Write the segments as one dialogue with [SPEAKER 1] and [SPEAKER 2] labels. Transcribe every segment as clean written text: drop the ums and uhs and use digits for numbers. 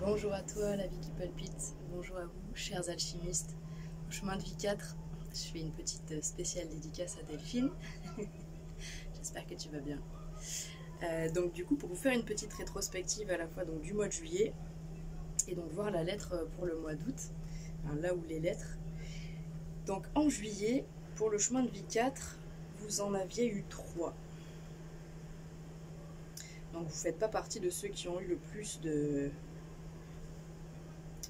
[SPEAKER 1] Bonjour à toi, la vie qui palpite. Bonjour à vous, chers alchimistes. Au chemin de vie 4, je fais une petite spéciale dédicace à Delphine. J'espère que tu vas bien. Donc du coup, pour vous faire une petite rétrospective à la fois donc, du mois de juillet et donc voir la lettre pour le mois d'août, là où les lettres. Donc en juillet, pour le chemin de vie 4, vous en aviez eu 3. Donc vous ne faites pas partie de ceux qui ont eu le plus de...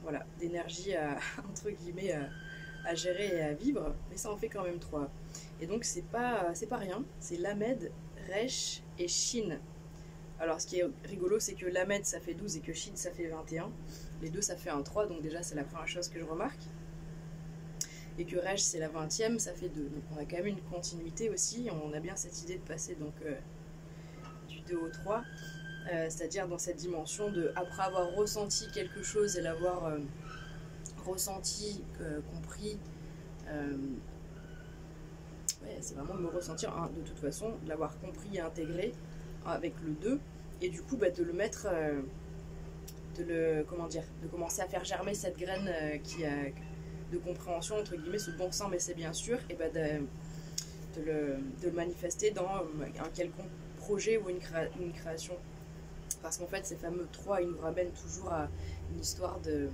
[SPEAKER 1] Voilà, d'énergie à, entre guillemets, à gérer et à vivre, mais ça en fait quand même 3. Et donc c'est pas rien, c'est Lamed, Resh et Shin. Alors ce qui est rigolo, c'est que Lamed ça fait 12 et que Shin ça fait 21. Les deux ça fait un 3, donc déjà c'est la première chose que je remarque. Et que Resh c'est la 20e, ça fait 2. Donc on a quand même une continuité aussi, on a bien cette idée de passer donc du 2 au 3. C'est-à-dire dans cette dimension de, après avoir ressenti quelque chose et l'avoir ressenti, compris, ouais, c'est vraiment de me ressentir, hein, de toute façon, de l'avoir compris et intégré avec le 2, et du coup bah, de le mettre, de commencer à faire germer cette graine qui a de compréhension, entre guillemets, ce bon sens, mais c'est bien sûr, et bah, de le manifester dans un quelconque projet ou une création. Parce qu'en fait, ces fameux 3, ils nous ramènent toujours à une histoire de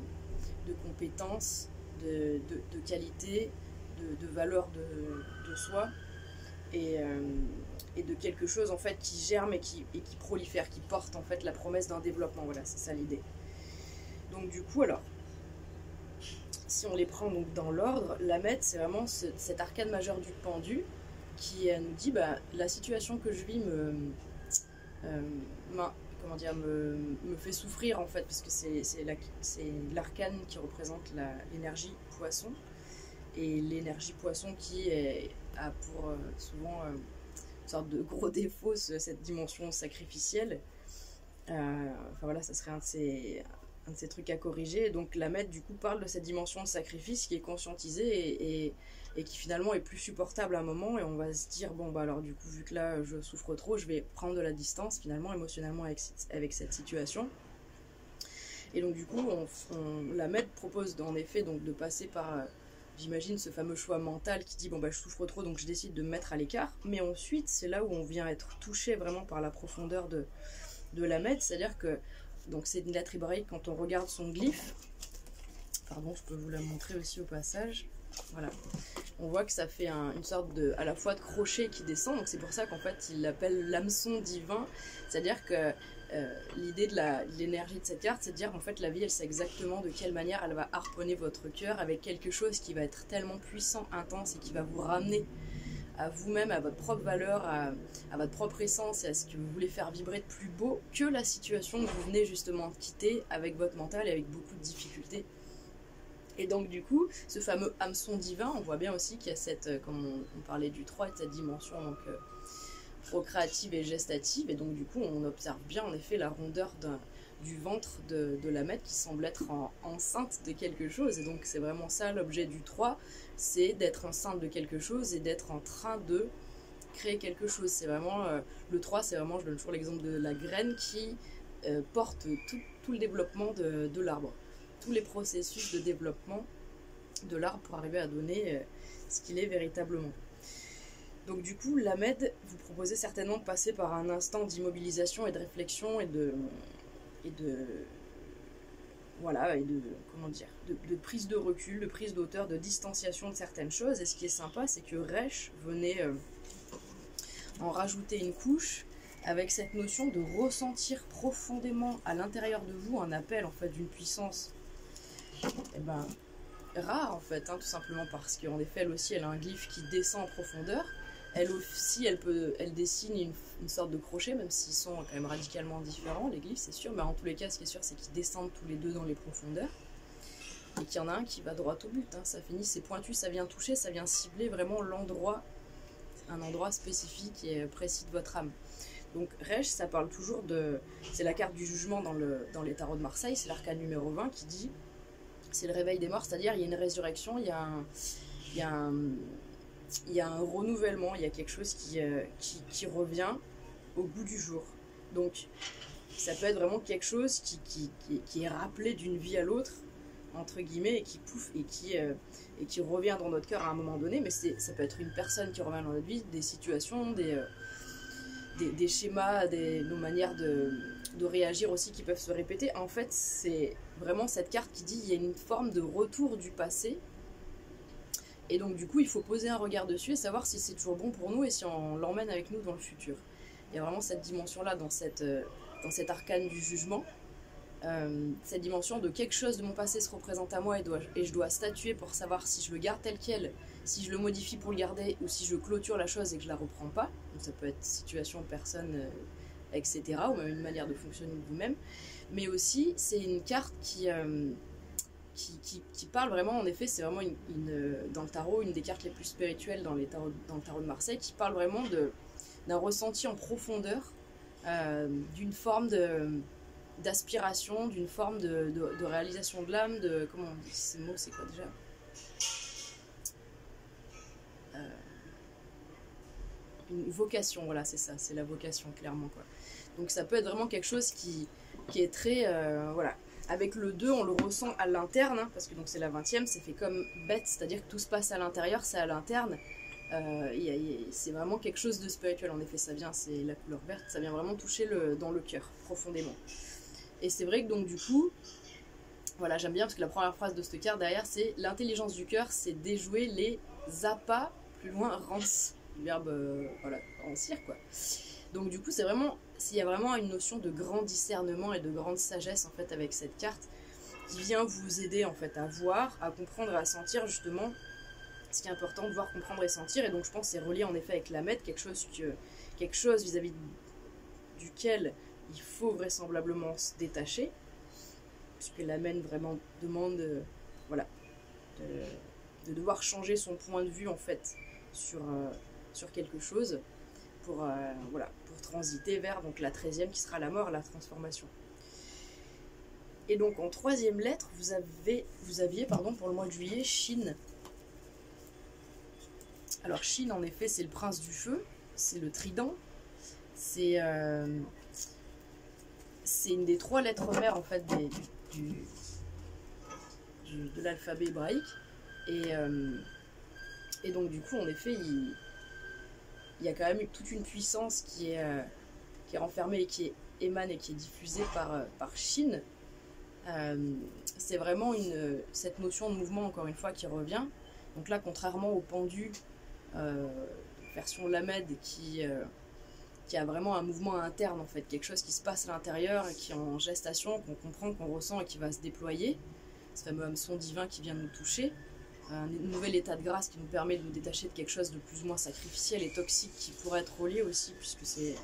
[SPEAKER 1] compétences, de qualité, de valeur de soi, et de quelque chose en fait qui germe et qui prolifère, qui porte en fait la promesse d'un développement. Voilà, c'est ça l'idée. Donc du coup, alors, si on les prend donc dans l'ordre, Lamed, c'est vraiment cet arcane majeur du pendu qui nous dit, bah, la situation que je vis me fait souffrir en fait, parce que c'est l'arcane qui représente l'énergie poisson, et l'énergie poisson qui a pour souvent une sorte de gros défaut cette dimension sacrificielle. Enfin voilà, ça serait un de ces trucs à corriger. Donc la maître du coup parle de cette dimension de sacrifice qui est conscientisée et qui finalement est plus supportable à un moment, et on va se dire bon bah alors du coup vu que là je souffre trop, je vais prendre de la distance finalement émotionnellement avec cette situation. Et donc du coup la maître propose en effet donc de passer par j'imagine ce fameux choix mental qui dit bon bah je souffre trop donc je décide de me mettre à l'écart, mais ensuite c'est là où on vient être touché vraiment par la profondeur de la maître, c'est-à-dire que donc c'est une lettre hébraïque. Quand on regarde son glyphe, pardon, je peux vous la montrer aussi au passage, voilà, on voit que ça fait une sorte à la fois de crochet qui descend, donc c'est pour ça qu'en fait il l'appelle l'hameçon divin, c'est-à-dire que l'idée de l'énergie de cette carte, c'est de dire en fait la vie elle sait exactement de quelle manière elle va harponner votre cœur avec quelque chose qui va être tellement puissant, intense, et qui va vous ramener à vous-même, à votre propre valeur, à votre propre essence et à ce que vous voulez faire vibrer de plus beau que la situation que vous venez justement de quitter avec votre mental et avec beaucoup de difficultés. Et donc du coup, ce fameux hameçon divin, on voit bien aussi qu'il y a cette, comme on parlait du 3, de cette dimension donc, procréative et gestative, et donc du coup on observe bien en effet la rondeur du ventre de la maître qui semble être enceinte de quelque chose, et donc c'est vraiment ça l'objet du 3, c'est d'être enceinte de quelque chose et d'être en train de créer quelque chose. C'est vraiment, le 3 c'est vraiment, je donne toujours l'exemple de la graine qui porte tout le développement de l'arbre, tous les processus de développement de l'arbre pour arriver à donner ce qu'il est véritablement. Donc du coup, Lamed, vous proposez certainement de passer par un instant d'immobilisation et de réflexion et de prise de recul, de prise d'auteur, de distanciation de certaines choses. Et ce qui est sympa, c'est que Resh venait en rajouter une couche avec cette notion de ressentir profondément à l'intérieur de vous un appel en fait d'une puissance rare en fait, hein, tout simplement parce qu'en effet elle aussi elle a un glyphe qui descend en profondeur. Elle aussi, elle dessine une sorte de crochet, même s'ils sont quand même radicalement différents, les glyphes, c'est sûr. Mais en tous les cas, ce qui est sûr, c'est qu'ils descendent tous les deux dans les profondeurs. Et qu'il y en a un qui va droit au but. Hein. Ça finit, c'est pointu, ça vient toucher, ça vient cibler vraiment l'endroit, un endroit spécifique et précis de votre âme. Donc Resh, ça parle toujours de... C'est la carte du jugement dans les tarots de Marseille, c'est l'arcane numéro 20 qui dit... C'est le réveil des morts, c'est-à-dire il y a une résurrection, il y a un renouvellement, il y a quelque chose qui revient au goût du jour. Donc, Ça peut être vraiment quelque chose qui est rappelé d'une vie à l'autre, entre guillemets, et qui pouf, et qui revient dans notre cœur à un moment donné, mais ça peut être une personne qui revient dans notre vie, des situations, des schémas, nos manières de réagir aussi qui peuvent se répéter. En fait, c'est vraiment cette carte qui dit qu'il y a une forme de retour du passé, et donc du coup, il faut poser un regard dessus et savoir si c'est toujours bon pour nous et si on l'emmène avec nous dans le futur. Il y a vraiment cette dimension-là dans cet arcane du jugement. Cette dimension de quelque chose de mon passé se représente à moi et je dois statuer pour savoir si je le garde tel quel, si je le modifie pour le garder ou si je clôture la chose et que je la reprends pas. Donc ça peut être situation, personne, etc. ou même une manière de fonctionner de vous-même. Mais aussi c'est une carte qui parle vraiment, en effet, c'est vraiment dans le tarot une des cartes les plus spirituelles dans le tarot de Marseille, qui parle vraiment d'un ressenti en profondeur, d'une forme d'aspiration, d'une forme de réalisation de l'âme, comment on dit ces mots, c'est quoi déjà, une vocation, voilà, c'est ça, c'est la vocation, clairement, quoi. Donc ça peut être vraiment quelque chose qui est très, voilà, avec le 2, on le ressent à l'interne, hein, parce que donc c'est la 20e, c'est fait comme bête, c'est-à-dire que tout se passe à l'intérieur, c'est à l'interne. C'est vraiment quelque chose de spirituel, en effet, c'est la couleur verte, ça vient vraiment toucher dans le cœur, profondément. Et c'est vrai que donc du coup, voilà, j'aime bien parce que la première phrase de cette carte derrière, c'est l'intelligence du cœur, c'est déjouer les appâts, plus loin, rance, du verbe, voilà, rancir, quoi. Donc du coup, il y a vraiment une notion de grand discernement et de grande sagesse, en fait, avec cette carte, qui vient vous aider, en fait, à voir, à comprendre, à sentir, justement, ce qui est important de voir, comprendre et sentir. Et donc je pense que c'est relié, en effet, avec la Mède, quelque chose vis-à-vis duquel il faut vraisemblablement se détacher, puisque la Mède vraiment demande, voilà, de devoir changer son point de vue, en fait, sur quelque chose, pour transiter vers donc la 13e qui sera la mort, la transformation. Et donc en 3e lettre, vous aviez pour le mois de juillet, Shin. Alors Shin, en effet, c'est le prince du feu, c'est le trident, c'est une des 3 lettres mères, en fait, de l'alphabet hébraïque. Et donc du coup, en effet, il y a quand même toute une puissance qui est renfermée et qui émane et qui est diffusée par Shin. C'est vraiment cette notion de mouvement, encore une fois, qui revient. Donc là, contrairement au pendu, version Lamed, qui a vraiment un mouvement interne, en fait, quelque chose qui se passe à l'intérieur et qui est en gestation, qu'on comprend, qu'on ressent et qui va se déployer, ce fameux hameçon divin qui vient nous toucher, un nouvel état de grâce qui nous permet de nous détacher de quelque chose de plus ou moins sacrificiel et toxique qui pourrait être relié aussi, puisque c'est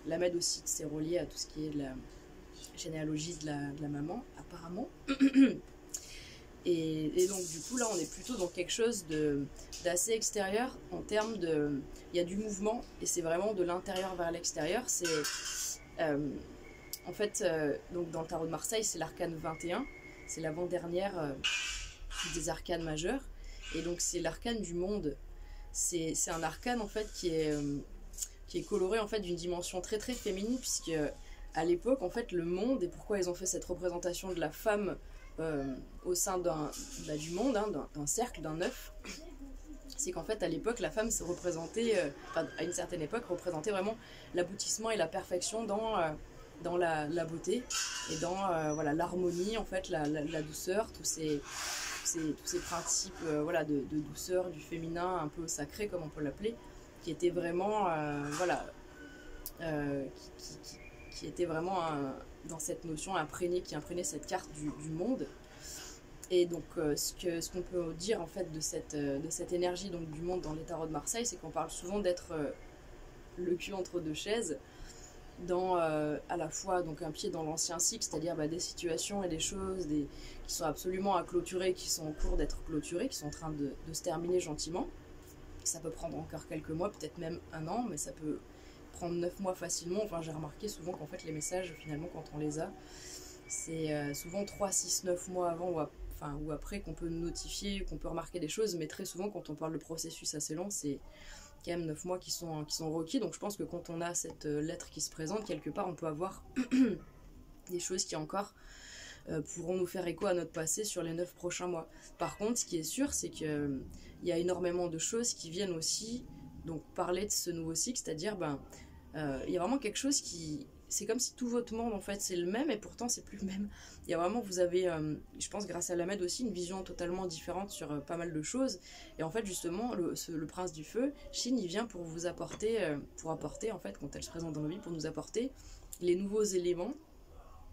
[SPEAKER 1] Lamed aussi, c'est relié à tout ce qui est de la généalogie de la maman, apparemment. Et donc du coup là on est plutôt dans quelque chose d'assez extérieur en termes de... Il y a du mouvement et c'est vraiment de l'intérieur vers l'extérieur. C'est en fait donc dans le tarot de Marseille c'est l'arcane 21, c'est l'avant-dernière des arcanes majeures, et donc c'est l'arcane du monde. C'est un arcane en fait qui est coloré en fait d'une dimension très très féminine, puisque à l'époque en fait le monde, et pourquoi ils ont fait cette représentation de la femme au sein du monde, hein, d'un cercle, d'un œuf, c'est qu'en fait à l'époque la femme se représentait, à une certaine époque, représentait vraiment l'aboutissement et la perfection dans la beauté et dans voilà, l'harmonie, en fait, la douceur, tous ces principes voilà, de douceur, du féminin un peu sacré comme on peut l'appeler, qui étaient vraiment voilà, qui était vraiment dans cette notion qui imprégnait cette carte du monde. Et donc ce qu'on peut dire en fait de cette énergie donc, du monde dans les tarots de Marseille, c'est qu'on parle souvent d'être le cul entre deux chaises, dans à la fois donc, un pied dans l'ancien cycle, c'est-à-dire des situations et des choses qui sont absolument à clôturer, qui sont en cours d'être clôturées, qui sont en train de se terminer gentiment. Ça peut prendre encore quelques mois, peut-être même un an, mais ça peut prendre 9 mois facilement. Enfin, j'ai remarqué souvent qu'en fait les messages, finalement, quand on les a, c'est souvent 3, 6, 9 mois avant ou après qu'on peut notifier, qu'on peut remarquer des choses, mais très souvent quand on parle de processus assez long, c'est quand même 9 mois qui sont requis. Donc je pense que quand on a cette lettre qui se présente, quelque part, on peut avoir des choses qui encore pourront nous faire écho à notre passé sur les 9 prochains mois. Par contre, ce qui est sûr, c'est qu'il y a énormément de choses qui viennent aussi donc parler de ce nouveau cycle, c'est-à-dire il y a vraiment quelque chose qui... C'est comme si tout votre monde, en fait, c'est le même, et pourtant, c'est plus le même. Il y a vraiment, vous avez, je pense, grâce à Lamed aussi, une vision totalement différente sur pas mal de choses. Et en fait, justement, le prince du feu, Shin, il vient pour vous apporter, en fait, quand elle se présente dans nos vies, pour nous apporter les nouveaux éléments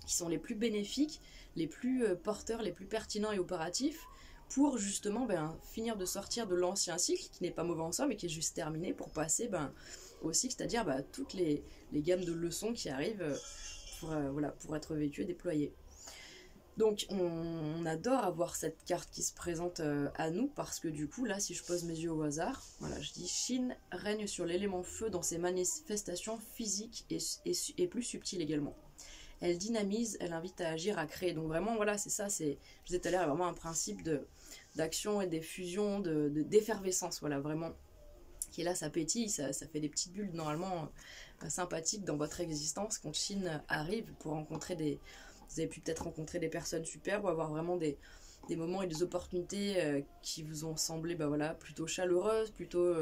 [SPEAKER 1] qui sont les plus bénéfiques, les plus porteurs, les plus pertinents et opératifs, pour justement finir de sortir de l'ancien cycle, qui n'est pas mauvais en soi, mais qui est juste terminé, pour passer au cycle, c'est-à-dire toutes les gammes de leçons qui arrivent pour être vécues et déployées. Donc on adore avoir cette carte qui se présente à nous, parce que du coup, là, si je pose mes yeux au hasard, voilà, je dis Shin règne sur l'élément feu dans ses manifestations physiques et plus subtiles également. Elle dynamise, elle invite à agir, à créer. Donc vraiment, voilà, c'est ça, je disais tout à l'heure, il y a vraiment un principe d'action et d'effusion, d'effervescence, voilà, vraiment, qui est là, ça pétille, ça fait des petites bulles normalement sympathiques dans votre existence quand Shin arrive pour rencontrer vous avez pu peut-être rencontrer des personnes super, ou avoir vraiment des moments et des opportunités qui vous ont semblé plutôt chaleureuses, plutôt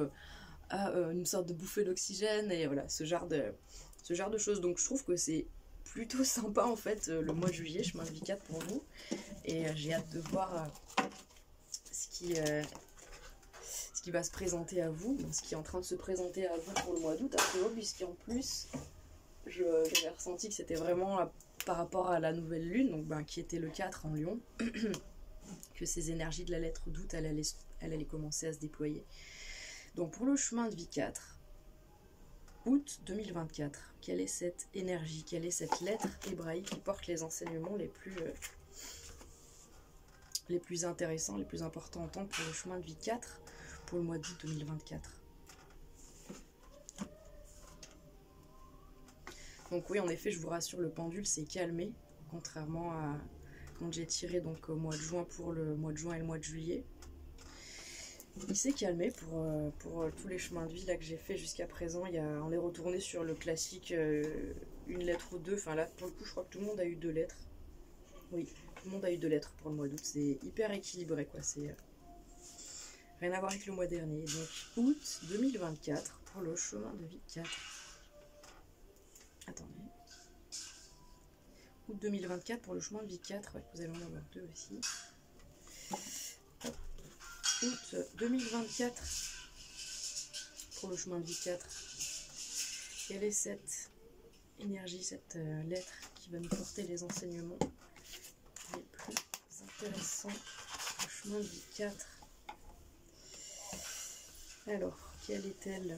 [SPEAKER 1] une sorte de bouffée d'oxygène, et voilà, ce genre de choses. Donc je trouve que c'est plutôt sympa en fait le mois de juillet, chemin de vie 4 pour vous, et j'ai hâte de voir ce qui va se présenter à vous, ce qui est en train de se présenter à vous pour le mois d'août, puisqu'en plus j'ai ressenti que c'était vraiment par rapport à la nouvelle lune, donc qui était le 4 en Lion, que ces énergies de la lettre d'août elle allait commencer à se déployer. Donc pour le chemin de vie 4, août 2024, quelle est cette énergie, quelle est cette lettre hébraïque qui porte les enseignements les plus intéressants, les plus importants en tant que pour le chemin de vie 4 pour le mois d'août 2024. Donc oui, en effet, je vous rassure, le pendule s'est calmé, contrairement à quand j'ai tiré donc au mois de juin pour le mois de juin et le mois de juillet. Il s'est calmé pour tous les chemins de vie là, que j'ai fait jusqu'à présent. On est retourné sur le classique une lettre ou deux. Enfin là, pour le coup, je crois que tout le monde a eu 2 lettres. Oui, tout le monde a eu 2 lettres pour le mois d'août. C'est hyper équilibré, quoi. C'est rien à voir avec le mois dernier. Donc, août 2024 pour le chemin de vie 4. Attendez. Août 2024 pour le chemin de vie 4. Ouais, vous allez en avoir 2 aussi. Août 2024 pour le chemin de vie 4. Quelle est cette énergie, cette lettre qui va nous porter les enseignements les plus intéressants au chemin de vie 4? Alors, quelle est-elle?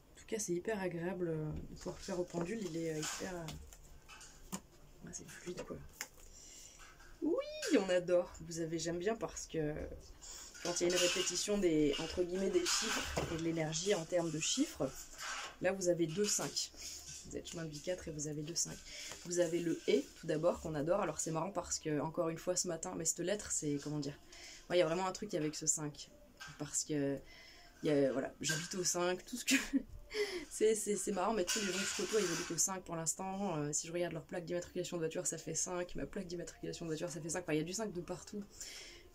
[SPEAKER 1] En tout cas, c'est hyper agréable de pouvoir faire au pendule. Il est hyper... c'est fluide, quoi. Oui, on adore. J'aime bien parce que quand il y a une répétition entre guillemets des chiffres et de l'énergie en termes de chiffres, là vous avez 2-5. Vous êtes chemin de vie 4 et vous avez 2-5. Vous avez le et tout d'abord qu'on adore. Alors c'est marrant parce que encore une fois ce matin, mais cette lettre c'est comment dire, il y a vraiment un truc avec ce 5 parce que voilà, j'habite au 5, tout ce que c'est marrant, mais tous les gens que je côtoie ils habitent au 5 pour l'instant. Si je regarde leur plaque d'immatriculation de voiture, ça fait 5, ma plaque d'immatriculation de voiture, ça fait 5. Enfin, il y a du 5 de partout.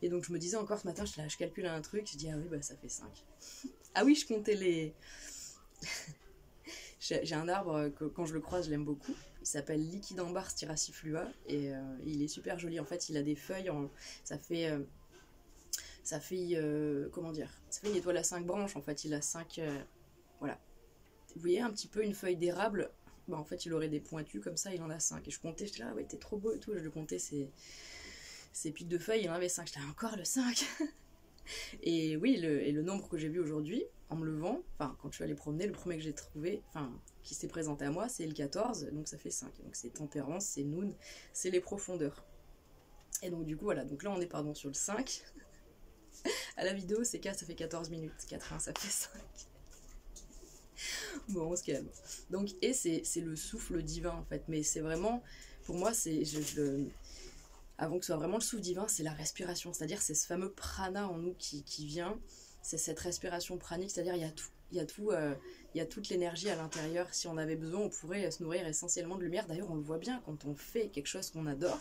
[SPEAKER 1] Et donc je me disais encore ce matin, je calcule un truc, je dis ah oui, ça fait 5. Ah oui, je comptais les... J'ai un arbre que quand je le croise, je l'aime beaucoup. Il s'appelle Liquidambar styraciflua et il est super joli. En fait, il a des feuilles, ça fait comment dire, ça fait une étoile à 5 branches. En fait, il a 5... voilà. Vous voyez un petit peu une feuille d'érable, en fait il aurait des pointus comme ça, il en a 5. Et je comptais, j'étais là, ouais, t'es trop beau et tout, je le comptais, ces pics de feuilles, il en avait 5. J'étais là, encore le 5. Et oui, le nombre que j'ai vu aujourd'hui, en me levant, quand je suis allée promener, le premier que j'ai trouvé, qui s'est présenté à moi, c'est le 14, donc ça fait 5. Donc c'est tempérance, c'est noun, c'est les profondeurs. Et donc du coup, voilà, donc là on est sur le 5. À la vidéo, c'est 4, ça fait 14 minutes. 4-1, ça fait 5. Bon, on se calme. Donc, et c'est le souffle divin en fait, mais c'est vraiment, pour moi, avant que ce soit vraiment le souffle divin, c'est la respiration, c'est-à-dire c'est ce fameux prana en nous qui vient, c'est cette respiration pranique, c'est-à-dire il y a toute l'énergie à l'intérieur. Si on avait besoin, on pourrait se nourrir essentiellement de lumière. D'ailleurs, on le voit bien, quand on fait quelque chose qu'on adore,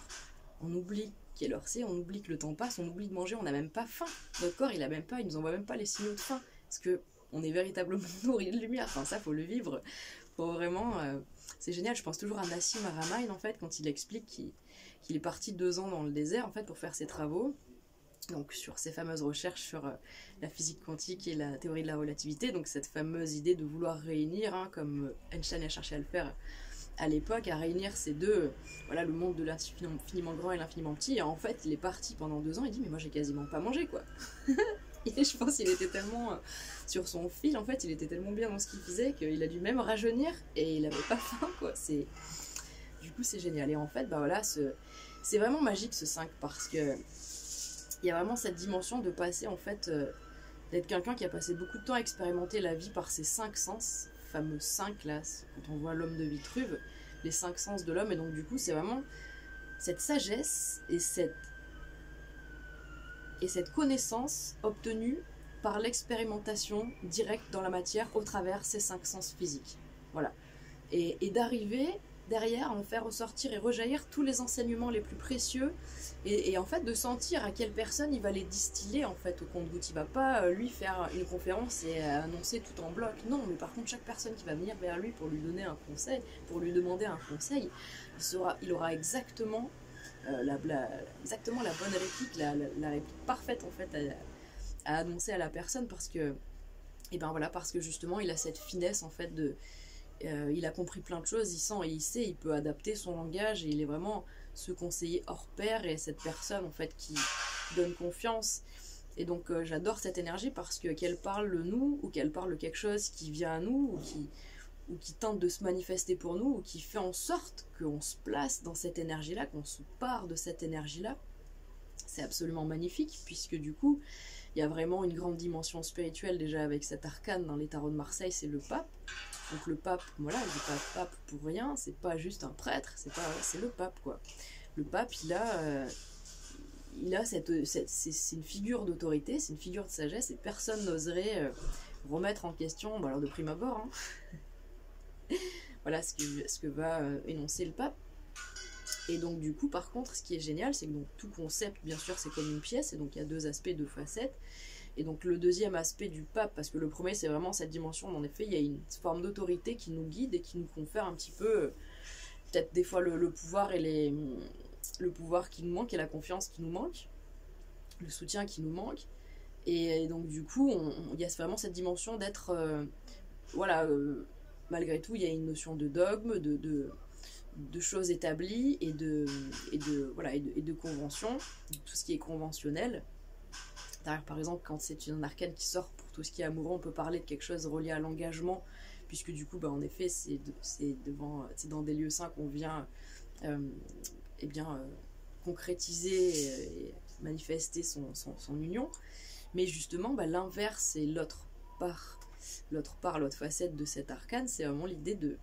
[SPEAKER 1] on oublie quelle heure c'est, on oublie que le temps passe, on oublie de manger, on n'a même pas faim. Notre corps, il nous envoie même pas les signaux de faim, parce que on est véritablement nourri de lumière. Enfin, ça, faut le vivre. Faut vraiment, c'est génial. Je pense toujours à Nassim Haramein, en fait, quand il explique qu'il est parti 2 ans dans le désert, en fait, pour faire ses travaux. Donc sur ces fameuses recherches sur la physique quantique et la théorie de la relativité, donc cette fameuse idée de vouloir réunir, hein, comme Einstein a cherché à le faire à l'époque, à réunir ces deux, voilà, le monde de l'infiniment grand et l'infiniment petit. Et en fait, il est parti pendant 2 ans, il dit mais moi j'ai quasiment pas mangé, quoi. Et je pense qu'il était tellement sur son fil, en fait, il était tellement bien dans ce qu'il faisait qu'il a dû même rajeunir et il avait pas faim, quoi. Du coup c'est génial. Et en fait, bah voilà, c'est vraiment magique ce 5 parce que il y a vraiment cette dimension de passer, en fait, d'être quelqu'un qui a passé beaucoup de temps à expérimenter la vie par ses 5 sens, fameux 5 là, quand on voit l'homme de Vitruve, les 5 sens de l'homme. Et donc du coup c'est vraiment cette sagesse et cette connaissance obtenue par l'expérimentation directe dans la matière au travers ces 5 sens physiques. Voilà. Et d'arriver derrière à en faire ressortir et rejaillir tous les enseignements les plus précieux et en fait de sentir à quelle personne il va les distiller en fait au compte-gouttes. Il va pas lui faire une conférence et annoncer tout en bloc, non, mais par contre chaque personne qui va venir vers lui pour lui donner un conseil, pour lui demander un conseil, il aura exactement exactement la bonne réplique, la réplique parfaite en fait à annoncer à la personne parce que et ben voilà, parce que justement il a cette finesse en fait il a compris plein de choses, il sent et il sait, il peut adapter son langage et il est vraiment ce conseiller hors pair et cette personne en fait qui donne confiance. Et donc j'adore cette énergie parce que qu'elle parle de nous ou qu'elle parle de quelque chose qui vient à nous ou qui tente de se manifester pour nous ou qui fait en sorte qu'on se place dans cette énergie-là, qu'on se part de cette énergie-là, c'est absolument magnifique puisque du coup il y a vraiment une grande dimension spirituelle déjà avec cet arcane dans les tarots de Marseille, c'est le pape. Donc le pape, voilà, il n'est pas pape pour rien, c'est pas juste un prêtre, c'est le pape quoi. Le pape, il a c'est une figure d'autorité, c'est une figure de sagesse et personne n'oserait remettre en question, alors de prime abord, hein, voilà ce que va énoncer le pape. Et donc du coup par contre ce qui est génial c'est que donc, tout concept bien sûr c'est comme une pièce et donc il y a 2 aspects, 2 facettes. Et donc le deuxième aspect du pape, parce que le premier c'est vraiment cette dimension où en effet il y a une forme d'autorité qui nous guide et qui nous confère un petit peu peut-être des fois le pouvoir et le pouvoir qui nous manque et la confiance qui nous manque, le soutien qui nous manque. Et donc du coup il y a vraiment cette dimension d'être voilà, malgré tout il y a une notion de dogme, de choses établies et de conventions, tout ce qui est conventionnel. Par exemple, quand c'est un arcane qui sort pour tout ce qui est amoureux, on peut parler de quelque chose relié à l'engagement, puisque du coup, en effet, c'est dans des lieux saints qu'on vient concrétiser et manifester son union. Mais justement, l'inverse et l'autre facette de cet arcane, c'est vraiment l'idée de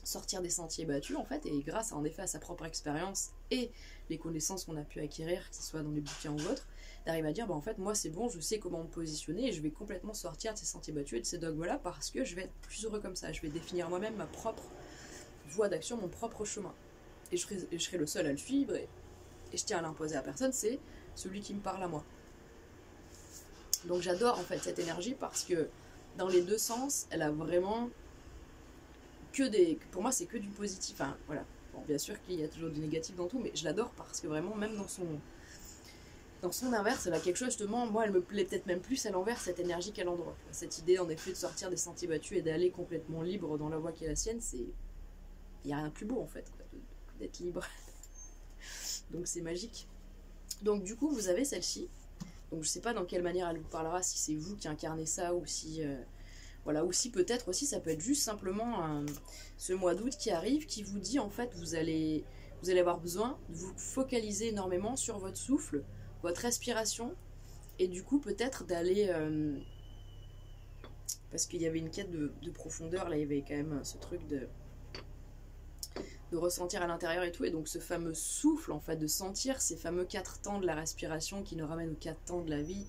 [SPEAKER 1] sortir des sentiers battus en fait, et grâce en effet à sa propre expérience et les connaissances qu'on a pu acquérir, que ce soit dans les bouquins ou autres, d'arriver à dire en fait moi c'est bon, je sais comment me positionner et je vais complètement sortir de ces sentiers battus et de ces dogmes là parce que je vais être plus heureux comme ça, je vais définir moi-même ma propre voie d'action, mon propre chemin et je serai le seul à le suivre et je tiens à l'imposer à personne, c'est celui qui me parle à moi. Donc j'adore en fait cette énergie parce que dans les 2 sens elle a vraiment pour moi c'est que du positif, enfin voilà, bon, bien sûr qu'il y a toujours du négatif dans tout, mais je l'adore parce que vraiment même dans son inverse elle a quelque chose justement, moi elle me plaît peut-être même plus à l'envers, cette énergie qu'à l'endroit, cette idée en effet de sortir des sentiers battus et d'aller complètement libre dans la voie qui est la sienne, il n'y a rien de plus beau en fait quoi, d'être libre. Donc c'est magique. Donc du coup vous avez celle-ci, donc je sais pas dans quelle manière elle vous parlera, si c'est vous qui incarnez ça ou si voilà, ou si peut-être aussi ça peut être juste simplement ce mois d'août qui arrive, qui vous dit en fait vous allez avoir besoin de vous focaliser énormément sur votre souffle, votre respiration, et du coup peut-être d'aller parce qu'il y avait une quête de profondeur, là il y avait quand même ce truc de ressentir à l'intérieur et tout. Et donc ce fameux souffle, en fait, de sentir ces fameux 4 temps de la respiration qui nous ramènent aux 4 temps de la vie,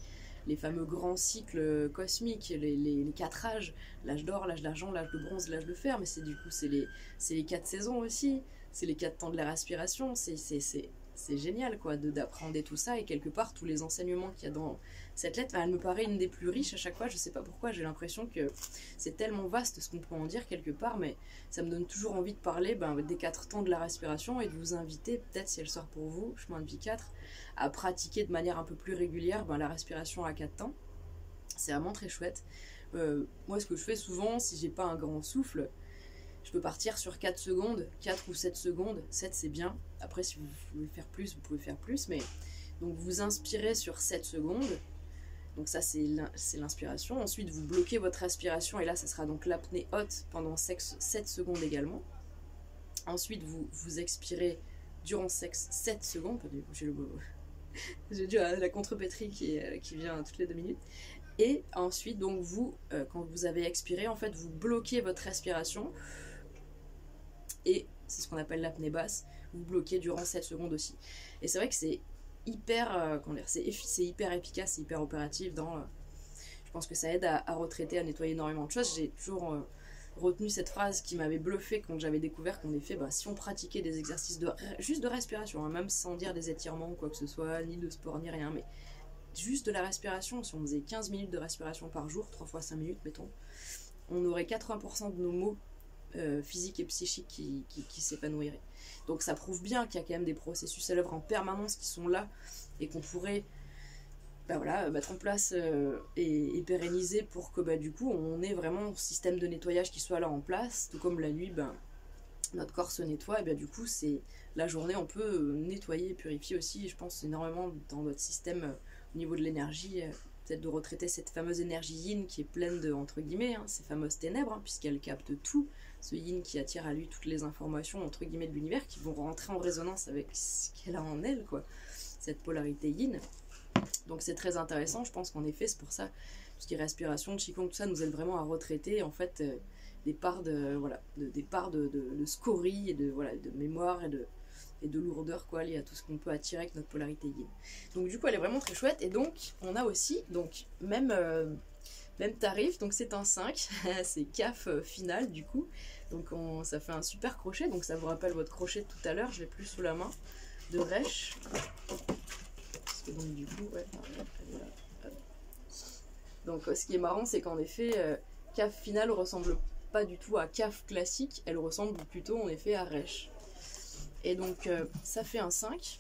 [SPEAKER 1] les fameux grands cycles cosmiques, les 4 âges, l'âge d'or, l'âge d'argent, l'âge de bronze, l'âge de fer, mais c'est du coup c'est les 4 saisons aussi, c'est les 4 temps de la respiration, c'est génial quoi d'apprendre tout ça, et quelque part tous les enseignements qu'il y a dans cette lettre, elle me paraît une des plus riches à chaque fois, je sais pas pourquoi, j'ai l'impression que c'est tellement vaste ce qu'on peut en dire quelque part, mais ça me donne toujours envie de parler des 4 temps de la respiration et de vous inviter, peut-être si elle sort pour vous, chemin de vie 4, à pratiquer de manière un peu plus régulière la respiration à 4 temps. C'est vraiment très chouette. Moi ce que je fais souvent, si j'ai pas un grand souffle, je peux partir sur 4 secondes, 4 ou 7 secondes, 7 c'est bien, après si vous pouvez faire plus, vous pouvez faire plus, mais donc vous inspirez sur 7 secondes, donc ça c'est l'inspiration, ensuite vous bloquez votre respiration, et là ça sera donc l'apnée haute pendant 7 secondes également, ensuite vous expirez durant 7 secondes, j'ai dû à la contrepétrie qui vient toutes les 2 minutes, et ensuite donc vous, quand vous avez expiré, en fait vous bloquez votre respiration, et c'est ce qu'on appelle l'apnée basse, vous bloquez durant 7 secondes aussi. Et c'est vrai que c'est hyper, c'est hyper efficace, c'est hyper opératif je pense que ça aide à retraiter, à nettoyer énormément de choses. J'ai toujours retenu cette phrase qui m'avait bluffé quand j'avais découvert qu'en effet, si on pratiquait des exercices juste de respiration, même sans dire des étirements ou quoi que ce soit, ni de sport, ni rien, mais juste de la respiration, si on faisait 15 minutes de respiration par jour, 3 fois 5 minutes, mettons, on aurait 80% de nos maux physiques et psychiques qui s'épanouiraient. Donc ça prouve bien qu'il y a quand même des processus à l'œuvre en permanence qui sont là et qu'on pourrait mettre en place et pérenniser pour que du coup on ait vraiment un système de nettoyage qui soit là en place, tout comme la nuit notre corps se nettoie, et du coup c'est la journée on peut nettoyer et purifier aussi, je pense énormément dans votre système au niveau de l'énergie, peut-être de retraiter cette fameuse énergie yin qui est pleine de, entre guillemets, ces fameuses ténèbres, puisqu'elle capte tout, ce yin qui attire à lui toutes les informations, entre guillemets, de l'univers, qui vont rentrer en résonance avec ce qu'elle a en elle, quoi, cette polarité yin. Donc c'est très intéressant, je pense qu'en effet, c'est pour ça, tout ce qui est respiration, qigong, tout ça, nous aide vraiment à retraiter, en fait, des parts de scorie, et de mémoire, et de lourdeur liée à tout ce qu'on peut attirer avec notre polarité yin. Donc du coup elle est vraiment très chouette, et donc on a aussi même tarif, donc c'est un 5, c'est CAF final du coup, donc ça fait un super crochet, donc ça vous rappelle votre crochet de tout à l'heure, je l'ai plus sous la main, de Reich, parce que donc du coup donc ce qui est marrant c'est qu'en effet CAF final ressemble pas du tout à CAF classique, elle ressemble plutôt en effet à Reich. Et donc ça fait un 5.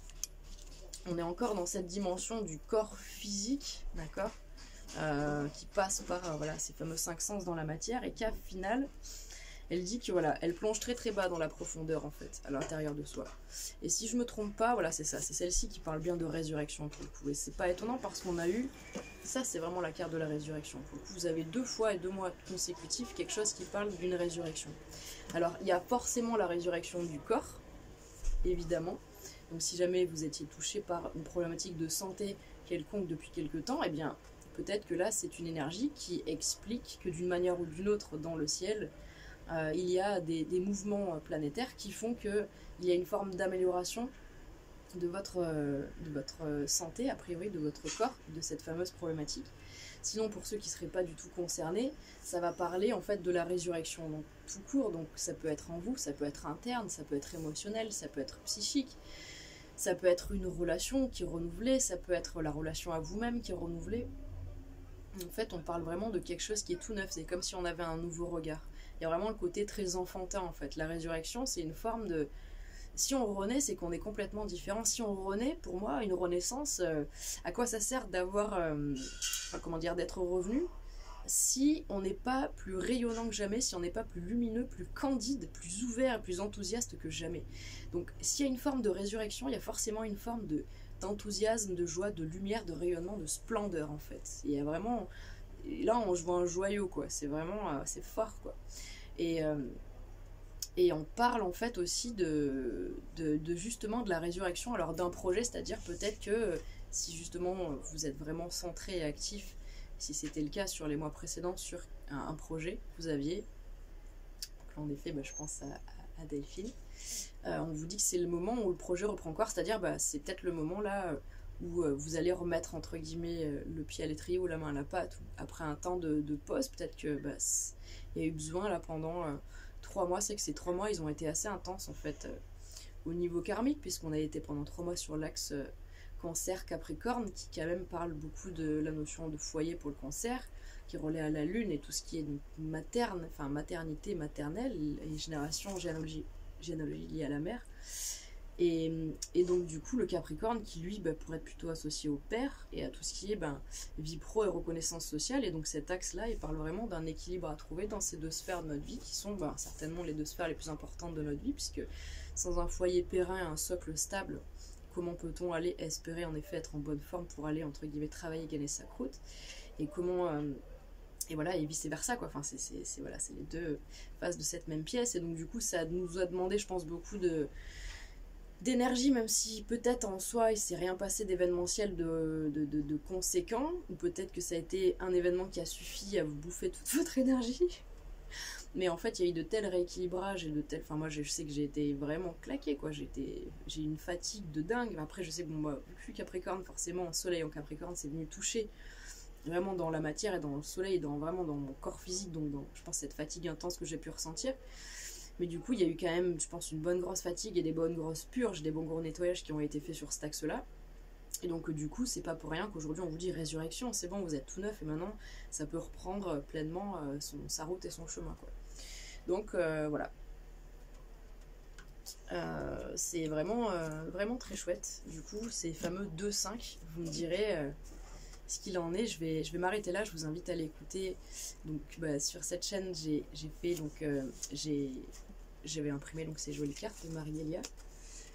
[SPEAKER 1] On est encore dans cette dimension du corps physique, d'accord, qui passe par ces fameux 5 sens dans la matière. Et CAF finale, elle dit que elle plonge très très bas dans la profondeur en fait, à l'intérieur de soi. Et si je me trompe pas, c'est ça, c'est celle-ci qui parle bien de résurrection pour le coup. Et c'est pas étonnant parce qu'on a eu, ça c'est vraiment la carte de la résurrection. Pour le coup, vous avez 2 fois et 2 mois consécutifs quelque chose qui parle d'une résurrection. Alors il y a forcément la résurrection du corps, évidemment. Donc si jamais vous étiez touché par une problématique de santé quelconque depuis quelque temps, eh bien peut-être que là c'est une énergie qui explique que d'une manière ou d'une autre dans le ciel, il y a des mouvements planétaires qui font qu'il y a une forme d'amélioration de votre santé, a priori de votre corps, de cette fameuse problématique. Sinon, pour ceux qui ne seraient pas du tout concernés, ça va parler en fait de la résurrection, donc tout court, donc ça peut être en vous, ça peut être interne, ça peut être émotionnel, ça peut être psychique, ça peut être une relation qui est renouvelée, ça peut être la relation à vous-même qui est renouvelée. En fait, on parle vraiment de quelque chose qui est tout neuf, c'est comme si on avait un nouveau regard. Il y a vraiment le côté très enfantin en fait. La résurrection, c'est une forme de... Si on renaît, c'est qu'on est complètement différent. Si on renaît, pour moi, une renaissance, à quoi ça sert d'avoir, d'être revenu si on n'est pas plus rayonnant que jamais, si on n'est pas plus lumineux, plus candide, plus ouvert, plus enthousiaste que jamais. Donc, s'il y a une forme de résurrection, il y a forcément une forme d'enthousiasme, de joie, de lumière, de rayonnement, de splendeur en fait. Il y a vraiment... Là, on voit un joyau, quoi. C'est vraiment... c'est fort, quoi. Et on parle en fait aussi de justement de la résurrection, alors d'un projet, c'est-à-dire peut-être que si justement vous êtes vraiment centré et actif, si c'était le cas sur les mois précédents sur un projet que vous aviez, donc là en effet je pense à Delphine. On vous dit que c'est le moment où le projet reprend corps, c'est-à-dire c'est peut-être le moment là où vous allez remettre entre guillemets le pied à l'étrier ou la main à la pâte, après un temps de pause, peut-être que il y a eu besoin là pendant 3 mois, c'est que ces 3 mois ils ont été assez intenses en fait au niveau karmique, puisqu'on a été pendant 3 mois sur l'axe cancer Capricorne, qui quand même parle beaucoup de la notion de foyer pour le cancer, qui relaie à la lune et tout ce qui est donc materne, enfin maternité, maternelle, et génération, généalogie liée à la mère. Et donc du coup le Capricorne qui lui pourrait être plutôt associé au père et à tout ce qui est vie pro et reconnaissance sociale, et donc cet axe là il parle vraiment d'un équilibre à trouver dans ces deux sphères de notre vie qui sont certainement les deux sphères les plus importantes de notre vie, puisque sans un foyer périn et un socle stable, comment peut-on aller espérer en effet être en bonne forme pour aller entre guillemets travailler, gagner sa croûte, et comment et voilà, et vice versa quoi. Enfin c'est voilà, c'est les deux faces de cette même pièce, et donc du coup ça nous a demandé je pense beaucoup d'énergie, même si peut-être en soi il s'est rien passé d'événementiel de conséquent, ou peut-être que ça a été un événement qui a suffi à vous bouffer toute votre énergie. Mais en fait il y a eu de tels rééquilibrages et de tels, enfin moi je sais que j'ai été vraiment claquée quoi, j'ai une fatigue de dingue. Après je sais que vu que je suis Capricorne, forcément soleil en Capricorne c'est venu toucher vraiment dans la matière et dans le soleil, vraiment dans mon corps physique, donc je pense cette fatigue intense que j'ai pu ressentir. Mais du coup, il y a eu quand même, je pense, une bonne grosse fatigue et des bonnes grosses purges, des bons gros nettoyages qui ont été faits sur cet axe-là. Et donc, du coup, c'est pas pour rien qu'aujourd'hui on vous dit résurrection, c'est bon, vous êtes tout neuf et maintenant ça peut reprendre pleinement sa route et son chemin, quoi. Donc, voilà. C'est vraiment, vraiment très chouette. Du coup, ces fameux 2-5, vous me direz ce qu'il en est. Je vais m'arrêter là, je vous invite à l'écouter. Donc, sur cette chaîne, j'ai fait, donc, j'avais imprimé donc ces jolies cartes de Marie-Elia,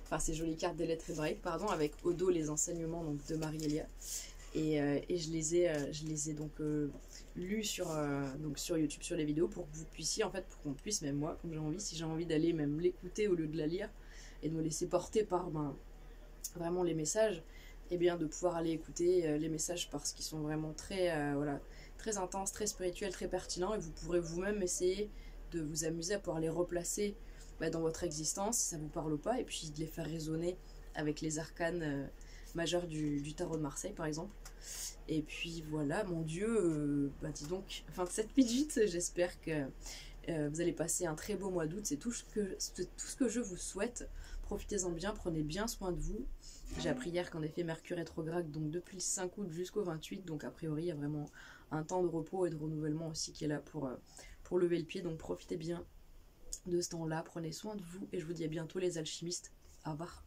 [SPEAKER 1] enfin ces jolies cartes des lettres hébraïques, pardon, avec au dos les enseignements donc de Marie-Elia, et je les ai donc lus sur YouTube, sur les vidéos, pour que vous puissiez, en fait, pour qu'on puisse, même moi, comme j'ai envie, si j'ai envie d'aller même l'écouter au lieu de la lire, et de me laisser porter par vraiment les messages, et bien de pouvoir aller écouter les messages, parce qu'ils sont vraiment très, voilà, très intenses, très spirituels, très pertinents, et vous pourrez vous-même essayer de vous amuser à pouvoir les replacer dans votre existence si ça vous parle pas, et puis de les faire résonner avec les arcanes majeurs du tarot de Marseille par exemple. Et puis voilà, mon Dieu, dis donc, fin de cette minute, j'espère que vous allez passer un très beau mois d'août, c'est tout ce que je vous souhaite. Profitez-en bien, prenez bien soin de vous. J'ai appris hier qu'en effet Mercure rétrograde donc depuis le 5 août jusqu'au 28, donc a priori il y a vraiment un temps de repos et de renouvellement aussi qui est là pour lever le pied, donc profitez bien de ce temps-là, prenez soin de vous, et je vous dis à bientôt les alchimistes, au revoir.